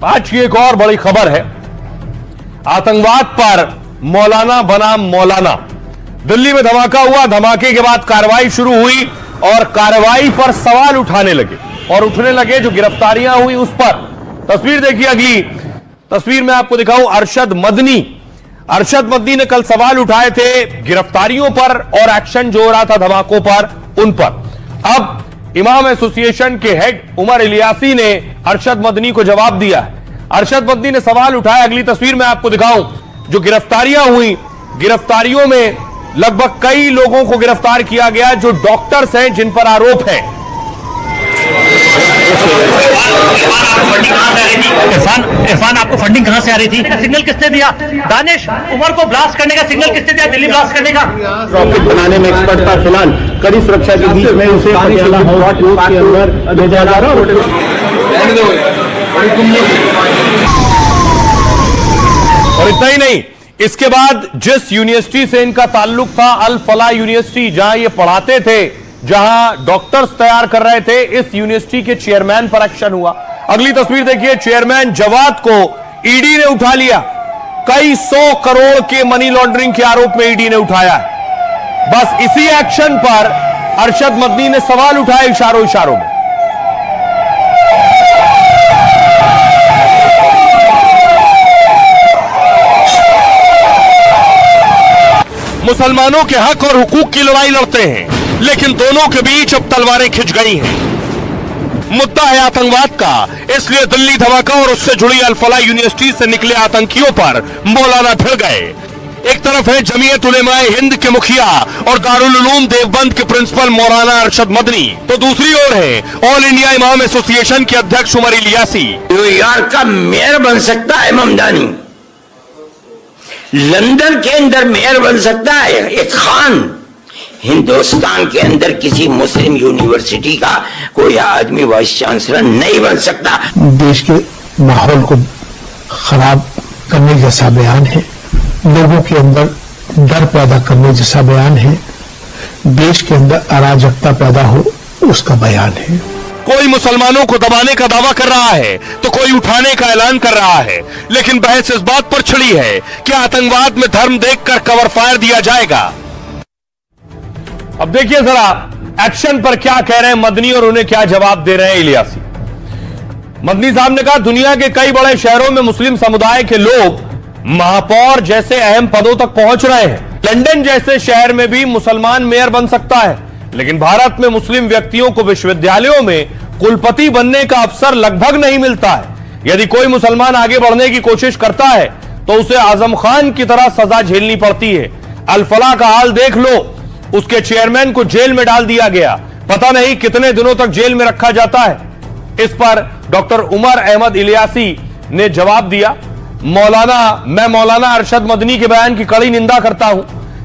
आज की एक और बड़ी खबर है, आतंकवाद पर मौलाना बनाम मौलाना। दिल्ली में धमाका हुआ, धमाके के बाद कार्रवाई शुरू हुई और कार्रवाई पर सवाल उठने लगे जो गिरफ्तारियां हुई उस पर। तस्वीर देखिए, अगली तस्वीर में आपको दिखाऊं अरशद मदनी ने कल सवाल उठाए थे गिरफ्तारियों पर और एक्शन जो हो रहा था धमाकों पर उन पर। अब इमाम एसोसिएशन के हेड उमर इलियासी ने अरशद मदनी को जवाब दिया है। अरशद मदनी ने सवाल उठाया, अगली तस्वीर में आपको दिखाऊं जो गिरफ्तारियां हुई, गिरफ्तारियों में लगभग कई लोगों को गिरफ्तार किया गया जो डॉक्टर्स हैं जिन पर आरोप है। इरफान, आपको फंडिंग कहां से आ रही थी? सिग्नल किसने दिया? दानिश, उमर को ब्लास्ट करने का सिग्नल किसने दिया? दिल्ली ब्लास्ट करने का? रॉकेट बनाने में एक्सपर्ट था। फिलहाल कड़ी सुरक्षा के बीच में उसे पटियाला हाउस के अंदर भेजा जा रहा और इतना ही नहीं, इसके बाद जिस यूनिवर्सिटी से इनका ताल्लुक था, अल फलाह यूनिवर्सिटी, जहां ये पढ़ाते थे, जहां डॉक्टर्स तैयार कर रहे थे, इस यूनिवर्सिटी के चेयरमैन पर एक्शन हुआ। अगली तस्वीर देखिए, चेयरमैन जवाद को ईडी ने उठा लिया। कई 100 करोड़ के मनी लॉन्ड्रिंग के आरोप में ईडी ने उठाया है। बस इसी एक्शन पर अरशद मदनी ने सवाल उठाए इशारों में। मुसलमानों के हक और हुकूक की लड़ाई लड़ते हैं, लेकिन दोनों के बीच अब तलवारें खिंच गई हैं। मुद्दा है आतंकवाद का, इसलिए दिल्ली धमाका और उससे जुड़ी अल फलाह यूनिवर्सिटी से निकले आतंकियों पर मौलाना भिड़ गए। एक तरफ है जमीयत उलेमाए हिंद के मुखिया और दारुल उलूम देवबंद के प्रिंसिपल मौलाना अरशद मदनी, तो दूसरी ओर है ऑल इंडिया इमाम एसोसिएशन के अध्यक्ष उमर इलियासी। न्यूयॉर्क का मेयर बन सकता है ममदानी, लंदन के अंदर मेयर बन सकता है एक खान, हिंदुस्तान के अंदर किसी मुस्लिम यूनिवर्सिटी का कोई आदमी वाइस चांसलर नहीं बन सकता। देश के माहौल को खराब करने जैसा बयान है, लोगों के अंदर डर पैदा करने जैसा बयान है, देश के अंदर अराजकता पैदा हो उसका बयान है। कोई मुसलमानों को दबाने का दावा कर रहा है तो कोई उठाने का ऐलान कर रहा है, लेकिन बहस इस बात पर छिड़ी है कि आतंकवाद में धर्म देखकर कवर फायर दिया जाएगा। अब देखिए जरा एक्शन पर क्या कह रहे हैं मदनी और उन्हें क्या जवाब दे रहे हैं इलियासी। मदनी साहब ने कहा, दुनिया के कई बड़े शहरों में मुस्लिम समुदाय के लोग महापौर जैसे अहम पदों तक पहुंच रहे हैं। लंदन जैसे शहर में भी मुसलमान मेयर बन सकता है, लेकिन भारत में मुस्लिम व्यक्तियों को विश्वविद्यालयों में कुलपति बनने का अवसर लगभग नहीं मिलता है। यदि कोई मुसलमान आगे बढ़ने की कोशिश करता है तो उसे आजम खान की तरह सजा झेलनी पड़ती है। अल फलाह का हाल देख लो, उसके चेयरमैन को जेल में डाल दिया गया, पता नहीं कितने दिनों तक जेल में रखा जाता है। इस पर डॉक्टर उमर अहमद इलियासी ने जवाब दिया, मैं मौलाना अरशद मदनी के बयान की कड़ी निंदा करता हूं,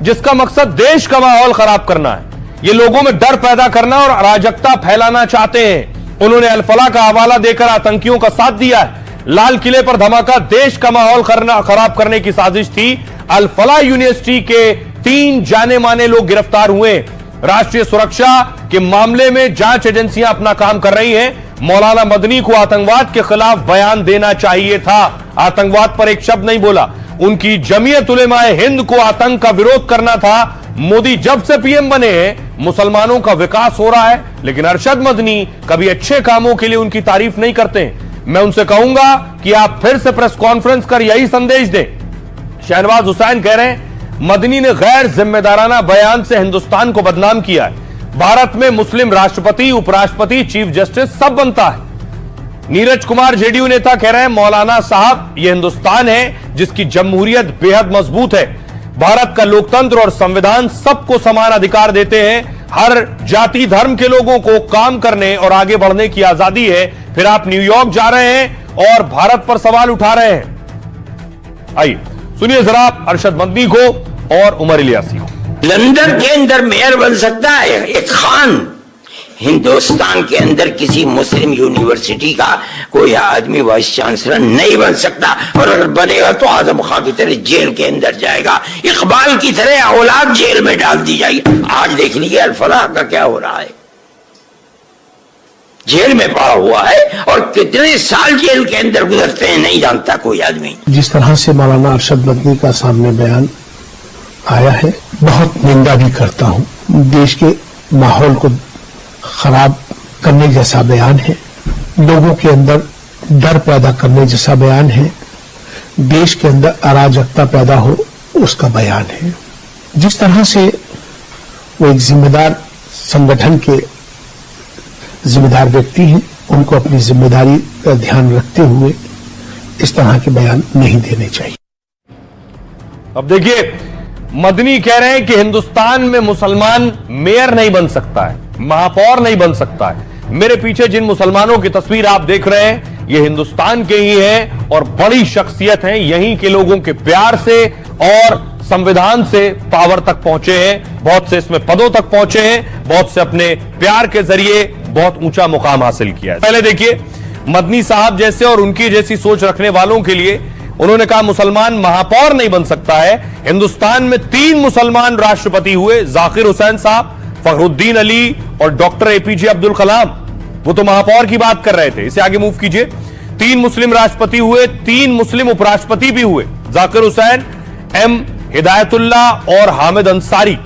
जिसका मकसद देश का माहौल खराब करना है। ये लोगों में डर पैदा करना और अराजकता फैलाना चाहते हैं। उन्होंने अल फलाह का हवाला देकर आतंकियों का साथ दिया है। लाल किले पर धमाका देश का माहौल खराब करने की साजिश थी। अल फलाह यूनिवर्सिटी के 3 जाने माने लोग गिरफ्तार हुए। राष्ट्रीय सुरक्षा के मामले में जांच एजेंसियां अपना काम कर रही हैं। मौलाना मदनी को आतंकवाद के खिलाफ बयान देना चाहिए था, आतंकवाद पर एक शब्द नहीं बोला। उनकी जमीयत उलेमाए हिंद को आतंक का विरोध करना था। मोदी जब से पीएम बने हैं मुसलमानों का विकास हो रहा है, लेकिन अरशद मदनी कभी अच्छे कामों के लिए उनकी तारीफ नहीं करते। मैं उनसे कहूंगा कि आप फिर से प्रेस कॉन्फ्रेंस कर यही संदेश दें। शहनवाज हुसैन कह रहे हैं, मदनी ने गैर जिम्मेदाराना बयान से हिंदुस्तान को बदनाम किया है। भारत में मुस्लिम राष्ट्रपति, उपराष्ट्रपति, चीफ जस्टिस सब बनता है। नीरज कुमार जेडीयू नेता कह रहे हैं, मौलाना साहब ये हिंदुस्तान है जिसकी जमहूरियत बेहद मजबूत है। भारत का लोकतंत्र और संविधान सबको समान अधिकार देते हैं। हर जाति धर्म के लोगों को काम करने और आगे बढ़ने की आजादी है। फिर आप न्यूयॉर्क जा रहे हैं और भारत पर सवाल उठा रहे हैं। आइए सुनिए जरा अरशद मदनी को और उमर इलियासी को। लंदन के अंदर मेयर बन सकता है एक खान, हिंदुस्तान के अंदर किसी मुस्लिम यूनिवर्सिटी का कोई आदमी वाइस चांसलर नहीं बन सकता, और अगर बनेगा तो आजम खान की तरह जेल के अंदर जाएगा, इकबाल की तरह औलाद जेल में डाल दी जाएगी। आज देख लीजिए अल फलाह का क्या हो रहा है। जेल में पड़ा हुआ है और कितने साल जेल के अंदर गुजरते हैं नहीं जानता कोई आदमी। जिस तरह से मौलाना अरशद मदनी का सामने बयान आया है, बहुत निंदा भी करता हूं। देश के माहौल को खराब करने जैसा बयान है, लोगों के अंदर डर पैदा करने जैसा बयान है, देश के अंदर अराजकता पैदा हो उसका बयान है। जिस तरह से वो एक जिम्मेदार संगठन के जिम्मेदार व्यक्ति हैं, उनको अपनी जिम्मेदारी का ध्यान रखते हुए इस तरह के बयान नहीं देने चाहिए। अब देखिए, मदनी कह रहे हैं कि हिंदुस्तान में मुसलमान मेयर नहीं बन सकता है, महापौर नहीं बन सकता है। मेरे पीछे जिन मुसलमानों की तस्वीर आप देख रहे हैं, ये हिंदुस्तान के ही हैं और बड़ी शख्सियत हैं। यहीं के लोगों के प्यार से और संविधान से पावर तक पहुंचे हैं, बहुत से इसमें पदों तक पहुंचे हैं, बहुत से अपने प्यार के जरिए बहुत ऊंचा मुकाम हासिल किया है। पहले देखिए, मदनी साहब जैसे और उनकी जैसी सोच रखने वालों के लिए उन्होंने कहा मुसलमान महापौर नहीं बन सकता है। हिंदुस्तान में 3 मुसलमान राष्ट्रपति हुए, जाकिर हुसैन साहब, फखरुद्दीन अली और डॉक्टर एपीजे अब्दुल कलाम। वो तो महापौर की बात कर रहे थे। इसे आगे मूव कीजिए। 3 मुस्लिम राष्ट्रपति हुए, 3 मुस्लिम उपराष्ट्रपति भी हुए, जाकिर हुसैन, एम हिदायतुल्ला और हामिद अंसारी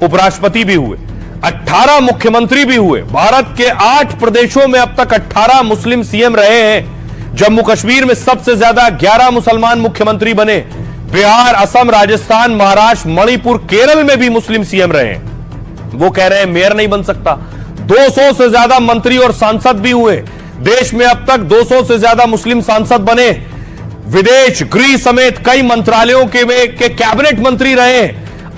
उपराष्ट्रपति भी हुए। 18 मुख्यमंत्री भी हुए। भारत के 8 प्रदेशों में अब तक 18 मुस्लिम सीएम रहे हैं। जम्मू कश्मीर में सबसे ज्यादा 11 मुसलमान मुख्यमंत्री बने। बिहार, असम, राजस्थान, महाराष्ट्र, मणिपुर, केरल में भी मुस्लिम सीएम रहे हैं। वो कह रहे हैं मेयर नहीं बन सकता। 200 से ज्यादा मंत्री और सांसद भी हुए। देश में अब तक 200 से ज्यादा मुस्लिम सांसद बने। विदेश, गृह समेत कई मंत्रालयों के कैबिनेट मंत्री रहे।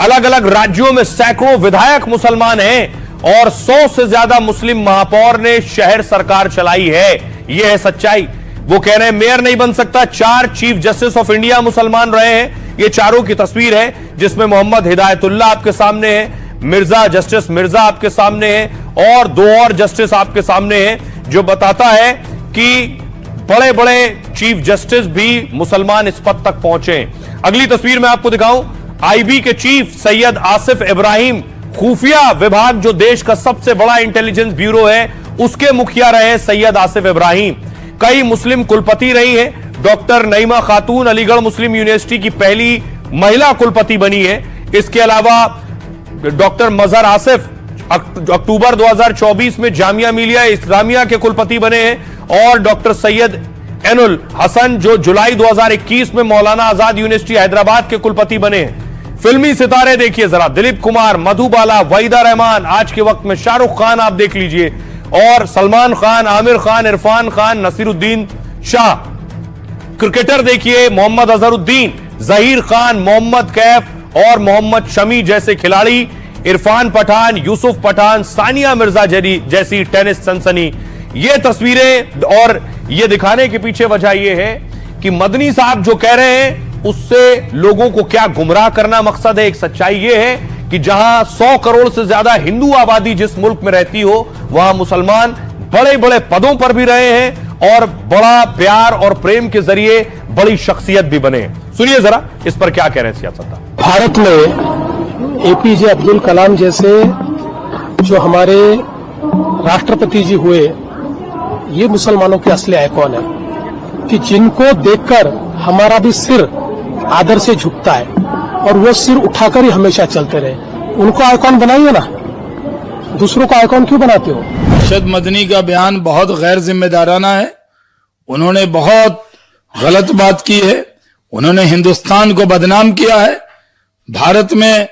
अलग अलग राज्यों में सैकड़ों विधायक मुसलमान हैं और 100 से ज्यादा मुस्लिम महापौर ने शहर सरकार चलाई है। यह है सच्चाई। वो कह रहे हैं मेयर नहीं बन सकता। 4 चीफ जस्टिस ऑफ इंडिया मुसलमान रहे हैं। ये चारों की तस्वीर है, जिसमें मोहम्मद हिदायतुल्ला आपके सामने है, मिर्जा, जस्टिस मिर्जा आपके सामने है और 2 और जस्टिस आपके सामने हैं, जो बताता है कि बड़े बड़े चीफ जस्टिस भी मुसलमान इस पद तक पहुंचे हैं। अगली तस्वीर में आपको दिखाऊं, आईबी के चीफ सैयद आसिफ इब्राहिम, खुफिया विभाग जो देश का सबसे बड़ा इंटेलिजेंस ब्यूरो है, उसके मुखिया रहे सैयद आसिफ इब्राहिम। कई मुस्लिम कुलपति रही हैं। डॉक्टर नईमा खातून अलीगढ़ मुस्लिम यूनिवर्सिटी की पहली महिला कुलपति बनी है। इसके अलावा डॉक्टर मजहर आसिफ अक्टूबर 2024 में जामिया मिलिया इस्लामिया के कुलपति बने हैं और डॉक्टर सैयद एनुल हसन जो जुलाई 2021 में मौलाना आजाद यूनिवर्सिटी हैदराबाद के कुलपति बने हैं। फिल्मी सितारे देखिए जरा, दिलीप कुमार, मधुबाला, वहीदा रहमान, आज के वक्त में शाहरुख खान आप देख लीजिए, और सलमान खान, आमिर खान, इरफान खान, नसीरुद्दीन शाह। क्रिकेटर देखिए, मोहम्मद अजहरुद्दीन, जहीर खान, मोहम्मद कैफ और मोहम्मद शमी जैसे खिलाड़ी, इरफान पठान, यूसुफ पठान, सानिया मिर्जा जैसी टेनिस सनसनी। ये तस्वीरें और ये दिखाने के पीछे वजह यह है कि मदनी साहब जो कह रहे हैं उससे लोगों को क्या गुमराह करना मकसद है। एक सच्चाई यह है कि जहां 100 करोड़ से ज्यादा हिंदू आबादी जिस मुल्क में रहती हो, वहां मुसलमान बड़े बड़े पदों पर भी रहे हैं और बड़ा प्यार और प्रेम के जरिए बड़ी शख्सियत भी बने। सुनिए जरा इस पर क्या कह रहे हैं सियासतदान। भारत में एपीजे अब्दुल कलाम जैसे जो हमारे राष्ट्रपति जी हुए, ये मुसलमानों के असली आइकॉन है कि जिनको देखकर हमारा भी सिर आदर से झुकता है और वो सिर उठाकर ही हमेशा चलते रहे। उनको आइकॉन बनाइए ना, दूसरों को आइकॉन क्यों बनाते हो? अरशद मदनी का बयान बहुत गैर जिम्मेदाराना है। उन्होंने बहुत गलत बात की है। उन्होंने हिंदुस्तान को बदनाम किया है। भारत में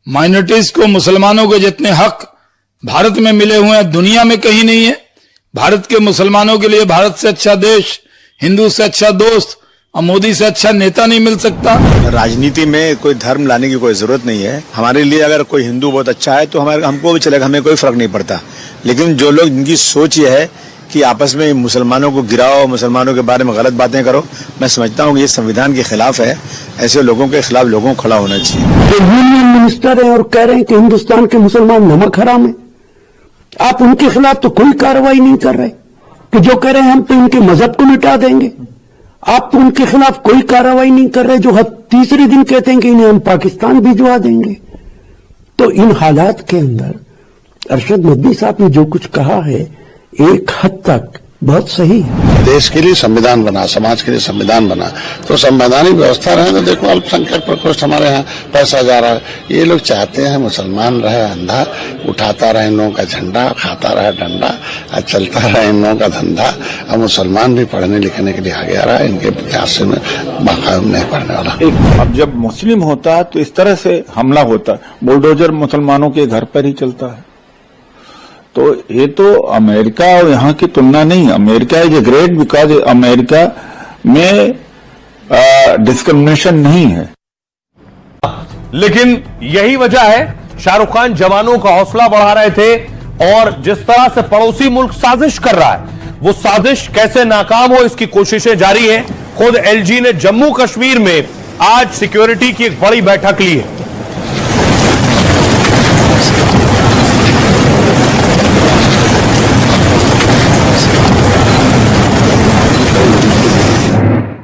माइनॉरिटीज को, मुसलमानों को जितने हक भारत में मिले हुए हैं दुनिया में कहीं नहीं है। भारत के मुसलमानों के लिए भारत से अच्छा देश, हिंदू से अच्छा दोस्त और मोदी से अच्छा नेता नहीं मिल सकता। राजनीति में कोई धर्म लाने की कोई जरूरत नहीं है। हमारे लिए अगर कोई हिंदू बहुत अच्छा है तो हमको भी चलेगा, हमें कोई फर्क नहीं पड़ता। लेकिन जो लोग, जिनकी सोच ये है कि आपस में मुसलमानों को गिराओ, मुसलमानों के बारे में गलत बातें करो, मैं समझता हूँ कि ये संविधान के खिलाफ है। ऐसे लोगों के खिलाफ लोगों को खड़ा होना चाहिए। जो यूनियन मिनिस्टर है और कह रहे हैं कि हिंदुस्तान के मुसलमान नमक हराम है, आप उनके खिलाफ तो कोई कार्रवाई नहीं कर रहे, कि जो कह रहे हैं हम तो इनके मजहब को मिटा देंगे। आप तो उनके खिलाफ कोई कार्रवाई नहीं कर रहे, जो हर तीसरे दिन कहते हैं कि इन्हें हम पाकिस्तान भिजवा देंगे। तो इन हालात के अंदर अरशद मदनी साहब ने जो कुछ कहा है, एक हद तक बहुत सही है। देश के लिए संविधान बना, समाज के लिए संविधान बना, तो संवैधानिक व्यवस्था रहे तो देखो अल्पसंख्यक प्रकोष्ठ हमारे यहाँ पैसा जा रहा है। ये लोग चाहते हैं मुसलमान रहे अंधा, उठाता रहे इन लोगों का झंडा, खाता रहे डंडा, और चलता रहे इन लोगों का धंधा। अब मुसलमान भी पढ़ने लिखने के लिए आगे आ रहा है, इनके इतिहास से बाकायदा नहीं पढ़ने वाला। अब जब मुस्लिम होता है तो इस तरह से हमला होता है, बुलडोजर मुसलमानों के घर पर ही चलता है। तो ये तो अमेरिका और यहाँ की तुलना नहीं। America is a great because America में डिस्क्रिमिनेशन नहीं है। लेकिन यही वजह है शाहरुख खान जवानों का हौसला बढ़ा रहे थे, और जिस तरह से पड़ोसी मुल्क साजिश कर रहा है, वो साजिश कैसे नाकाम हो इसकी कोशिशें जारी हैं। खुद एलजी ने जम्मू कश्मीर में आज सिक्योरिटी की एक बड़ी बैठक ली है।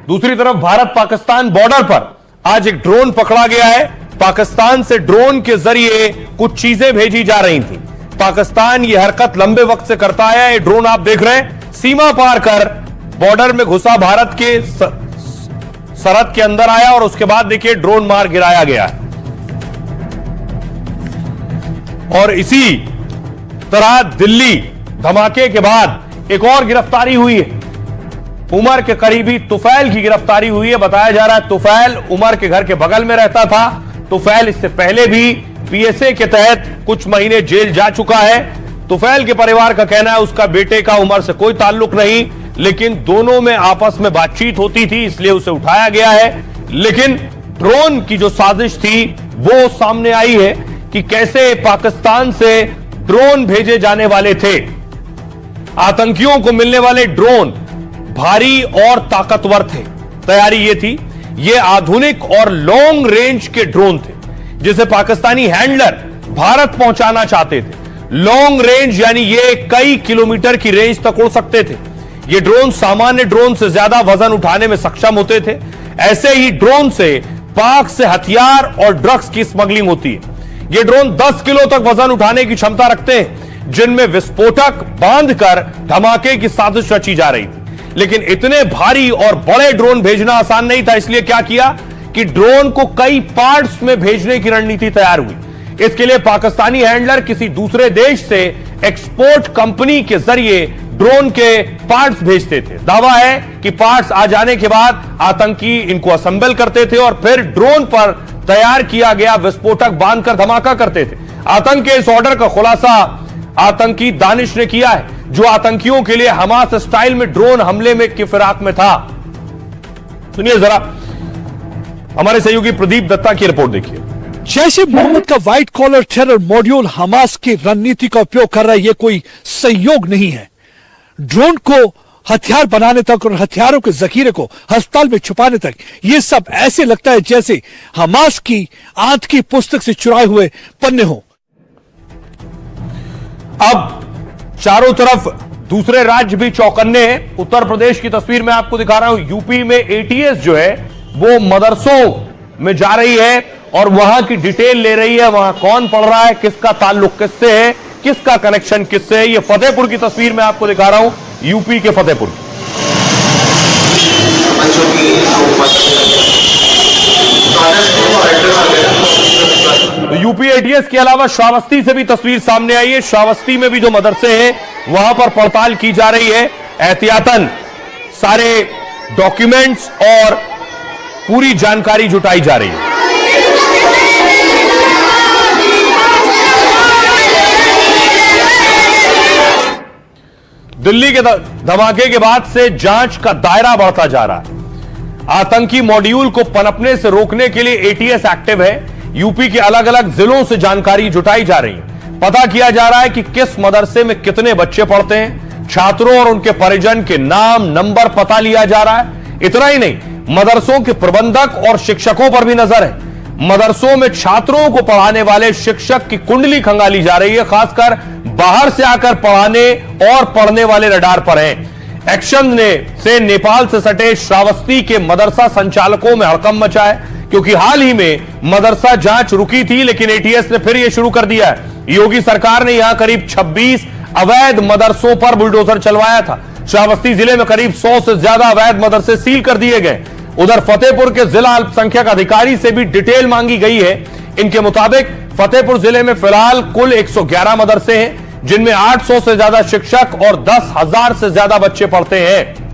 दूसरी तरफ भारत पाकिस्तान बॉर्डर पर आज एक ड्रोन पकड़ा गया है। पाकिस्तान से ड्रोन के जरिए कुछ चीजें भेजी जा रही थी। पाकिस्तान ये हरकत लंबे वक्त से करता है। ये ड्रोन आप देख रहे हैं सीमा पार कर बॉर्डर में घुसा, भारत के सरहद के अंदर आया, और उसके बाद देखिए ड्रोन मार गिराया गया है। और इसी तरह दिल्ली धमाके के बाद एक और गिरफ्तारी हुई है। उमर के करीबी तुफैल की गिरफ्तारी हुई है। बताया जा रहा है तुफैल उमर के घर के बगल में रहता था। तुफैल इससे पहले भी पीएसए के तहत कुछ महीने जेल जा चुका है। तुफैल के परिवार का कहना है उसका बेटे का उमर से कोई ताल्लुक नहीं, लेकिन दोनों में आपस में बातचीत होती थी, इसलिए उसे उठाया गया है। लेकिन ड्रोन की जो साजिश थी वो सामने आई है कि कैसे पाकिस्तान से ड्रोन भेजे जाने वाले थे। आतंकियों को मिलने वाले ड्रोन भारी और ताकतवर थे। तैयारी ये थी, ये आधुनिक और लॉन्ग रेंज के ड्रोन थे जिसे पाकिस्तानी हैंडलर भारत पहुंचाना चाहते थे। लॉन्ग रेंज यानी ये कई किलोमीटर की रेंज तक उड़ सकते थे। ये ड्रोन सामान्य ड्रोन से ज्यादा वजन उठाने में सक्षम होते थे। ऐसे ही ड्रोन से पाक से हथियार और ड्रग्स की स्मगलिंग होती है। ये ड्रोन 10 किलो तक वजन उठाने की क्षमता रखते हैं, जिनमें विस्फोटक बांधकर धमाके की साजिश रची जा रही थी। लेकिन इतने भारी और बड़े ड्रोन भेजना आसान नहीं था, इसलिए क्या किया कि ड्रोन को कई पार्ट्स में भेजने की रणनीति तैयार हुई। इसके लिए पाकिस्तानी हैंडलर किसी दूसरे देश से एक्सपोर्ट कंपनी के जरिए ड्रोन के पार्ट्स भेजते थे। दावा है कि पार्ट्स आ जाने के बाद आतंकी इनको असेंबल करते थे और फिर ड्रोन पर तैयार किया गया विस्फोटक बांधकर धमाका करते थे। आतंक के इस ऑर्डर का खुलासा आतंकी दानिश ने किया है, जो आतंकियों के लिए हमास स्टाइल में ड्रोन हमले में की फिराक में था। सुनिए जरा, हमारे सहयोगी प्रदीप दत्ता की रिपोर्ट देखिए। जैसे मोहम्मद का white collar terror module Hamas की रणनीति का उपयोग कर रहा है, यह कोई संयोग नहीं है। ड्रोन को हथियार बनाने तक और हथियारों के जखीरे को अस्पताल में छुपाने तक, यह सब ऐसे लगता है जैसे हमास की आंत की पुस्तक से चुराए हुए पन्ने हो। अब चारों तरफ दूसरे राज्य भी चौकन्ने हैं। उत्तर प्रदेश की तस्वीर मैं आपको दिखा रहा हूं। यूपी में एटीएस जो है वो मदरसों में जा रही है और वहां की डिटेल ले रही है, वहां कौन पढ़ रहा है, किसका ताल्लुक किससे है, किसका कनेक्शन किससे है। ये फतेहपुर की तस्वीर मैं आपको दिखा रहा हूं, यूपी के फतेहपुर की। तो यूपी एटीएस के अलावा श्रावस्ती से भी तस्वीर सामने आई है। श्रावस्ती में भी जो मदरसे हैं वहां पर पड़ताल की जा रही है। एहतियातन सारे डॉक्यूमेंट्स और पूरी जानकारी जुटाई जा रही है। दिल्ली के धमाके के बाद से जांच का दायरा बढ़ता जा रहा है। आतंकी मॉड्यूल को पनपने से रोकने के लिए एटीएस एक्टिव है। यूपी के अलग अलग जिलों से जानकारी जुटाई जा रही है। पता किया जा रहा है कि किस मदरसे में कितने बच्चे पढ़ते हैं। छात्रों और उनके परिजन के नाम नंबर पता लिया जा रहा है। इतना ही नहीं, मदरसों के प्रबंधक और शिक्षकों पर भी नजर है। मदरसों में छात्रों को पढ़ाने वाले शिक्षक की कुंडली खंगाली जा रही है। खासकर बाहर से आकर पढ़ाने और पढ़ने वाले रडार पर हैं। एक्शन से नेपाल से सटे श्रावस्ती के मदरसा संचालकों में हड़कंप मचा है, क्योंकि हाल ही में मदरसा जांच रुकी थी, लेकिन एटीएस ने फिर यह शुरू कर दिया है। योगी सरकार ने यहां करीब 26 अवैध मदरसों पर बुलडोजर चलवाया था। श्रावस्ती जिले में करीब 100 से ज्यादा अवैध मदरसे सील कर दिए गए। उधर फतेहपुर के जिला अल्पसंख्यक अधिकारी से भी डिटेल मांगी गई है। इनके मुताबिक फतेहपुर जिले में फिलहाल कुल 111 मदरसे हैं, जिनमें 800 से ज्यादा शिक्षक और 10,000 से ज्यादा बच्चे पढ़ते हैं।